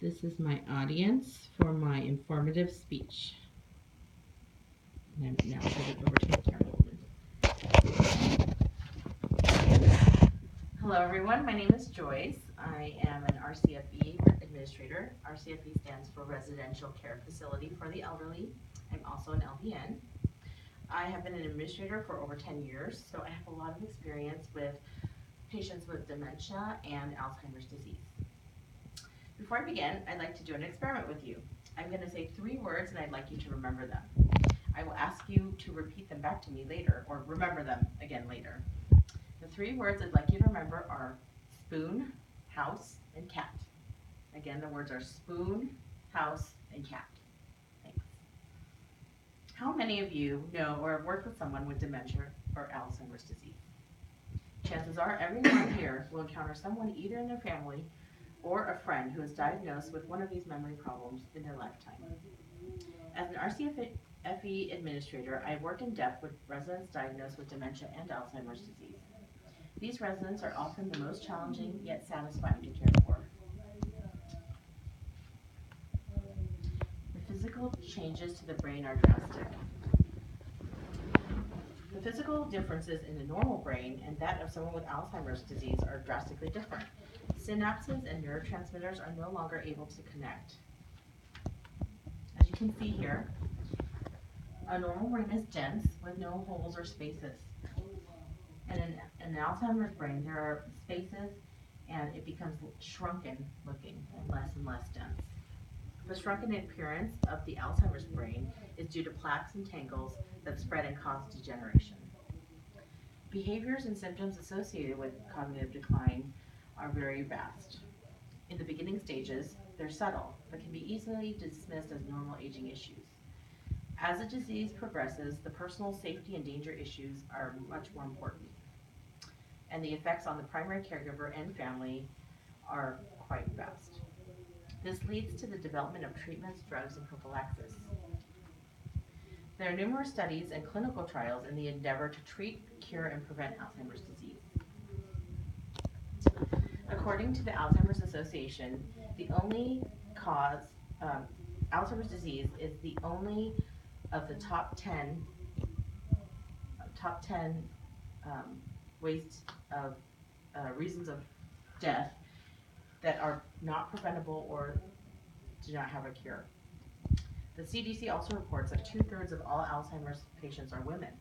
This is my audience for my informative speech. And I'm now turn it over to the camera woman. Hello everyone, my name is Joyce. I am an RCFE administrator. RCFE stands for Residential Care Facility for the Elderly. I'm also an LPN. I have been an administrator for over 10 years, so I have a lot of experience with patients with dementia and Alzheimer's disease. Before I begin, I'd like to do an experiment with you. I'm going to say 3 words and I'd like you to remember them. I will ask you to repeat them back to me later, or remember them again later. The 3 words I'd like you to remember are spoon, house, and cat. Again, the words are spoon, house, and cat. Thanks. How many of you know or have worked with someone with dementia or Alzheimer's disease? Chances are everyone here will encounter someone either in their family or a friend who is diagnosed with one of these memory problems in their lifetime. As an RCFE administrator, I work in depth with residents diagnosed with dementia and Alzheimer's disease. These residents are often the most challenging yet satisfying to care for. The physical changes to the brain are drastic. The physical differences in the normal brain and that of someone with Alzheimer's disease are drastically different. Synapses and neurotransmitters are no longer able to connect. As you can see here, a normal brain is dense with no holes or spaces. And in an Alzheimer's brain, there are spaces and it becomes shrunken looking and less dense. The shrunken appearance of the Alzheimer's brain is due to plaques and tangles that spread and cause degeneration. Behaviors and symptoms associated with cognitive decline are very vast. In the beginning stages, they're subtle, but can be easily dismissed as normal aging issues. As the disease progresses, the personal safety and danger issues are much more important. And the effects on the primary caregiver and family are quite vast. This leads to the development of treatments, drugs, and prophylaxis. There are numerous studies and clinical trials in the endeavor to treat, cure, and prevent Alzheimer's disease. According to the Alzheimer's Association, the only Alzheimer's disease is the only of the top 10 ways of reasons of death that are not preventable or do not have a cure. The CDC also reports that 2/3 of all Alzheimer's patients are women.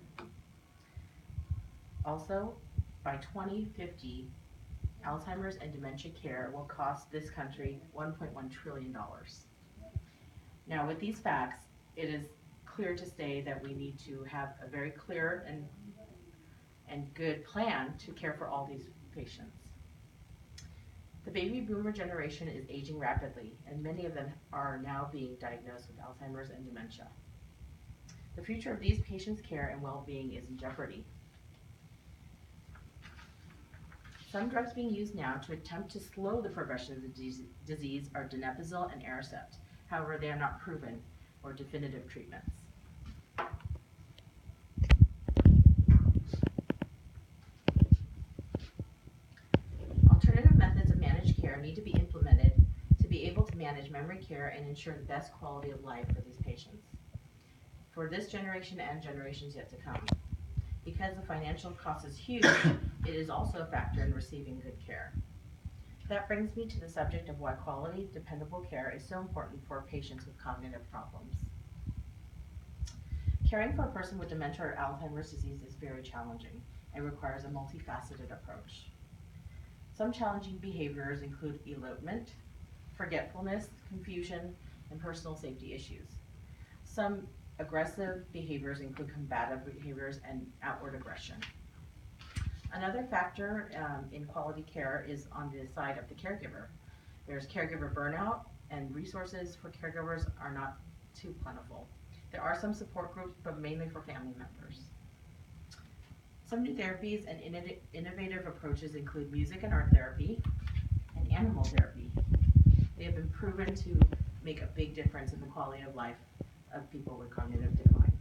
Also, by 2050, Alzheimer's and dementia care will cost this country $1.1 trillion. Now, with these facts, it is clear to say that we need to have a very clear and good plan to care for all these patients. The baby boomer generation is aging rapidly, and many of them are now being diagnosed with Alzheimer's and dementia. The future of these patients' care and well-being is in jeopardy. Some drugs being used now to attempt to slow the progression of the disease are donepezil and Aricept. However, they are not proven or definitive treatments. Alternative methods of managed care need to be implemented to be able to manage memory care and ensure the best quality of life for these patients, for this generation and generations yet to come. Because the financial cost is huge, it is also a factor in receiving good care. That brings me to the subject of why quality, dependable care is so important for patients with cognitive problems. Caring for a person with dementia or Alzheimer's disease is very challenging and requires a multifaceted approach. Some challenging behaviors include elopement, forgetfulness, confusion, and personal safety issues. Some aggressive behaviors include combative behaviors and outward aggression. Another factor in quality care is on the side of the caregiver. There's caregiver burnout, and resources for caregivers are not too plentiful. There are some support groups, but mainly for family members. Some new therapies and innovative approaches include music and art therapy and animal therapy. They have been proven to make a big difference in the quality of life of people with cognitive decline.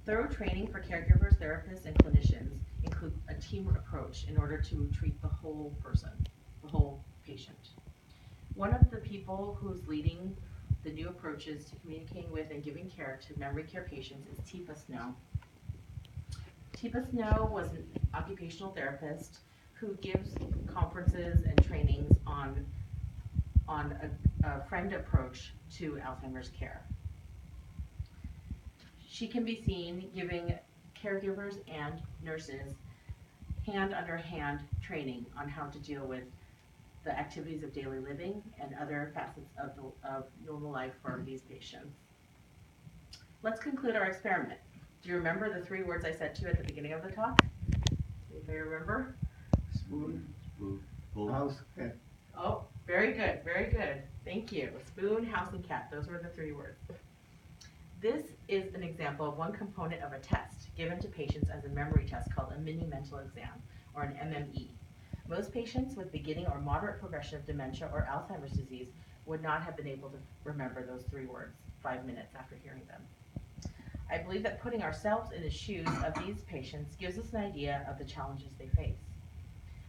Thorough training for caregivers, therapists, and clinicians include a team approach in order to treat the whole person, the whole patient. One of the people who's leading the new approaches to communicating with and giving care to memory care patients is Teepa Snow. Teepa Snow was an occupational therapist who gives conferences and trainings on a friend approach to Alzheimer's care. She can be seen giving caregivers and nurses hand under hand training on how to deal with the activities of daily living and other facets of normal life for these patients. Let's conclude our experiment. Do you remember the 3 words I said to you at the beginning of the talk? Anybody remember? Spoon. Spoon. House cat. Oh, very good, very good. Thank you. Spoon, house, and cat. Those were the 3 words. This is an example of one component of a test given to patients as a memory test called a mini mental exam, or an MME. Most patients with beginning or moderate progression of dementia or Alzheimer's disease would not have been able to remember those 3 words 5 minutes after hearing them. I believe that putting ourselves in the shoes of these patients gives us an idea of the challenges they face.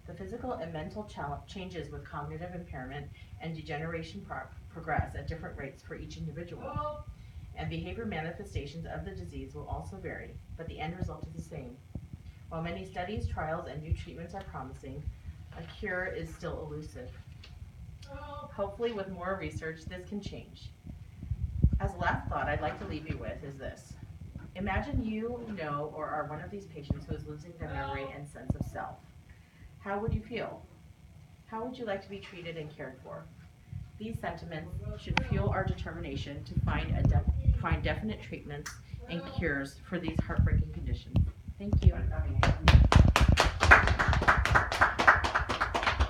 The physical and mental changes with cognitive impairment and degeneration progress at different rates for each individual. And behavior manifestations of the disease will also vary, but the end result is the same. While many studies, trials, and new treatments are promising, a cure is still elusive. Hopefully, with more research, this can change. As a last thought I'd like to leave you with is this. Imagine you know or are one of these patients who is losing their memory and sense of self. How would you feel? How would you like to be treated and cared for? These sentiments should fuel our determination to find definite treatments and cures for these heartbreaking conditions. Thank you.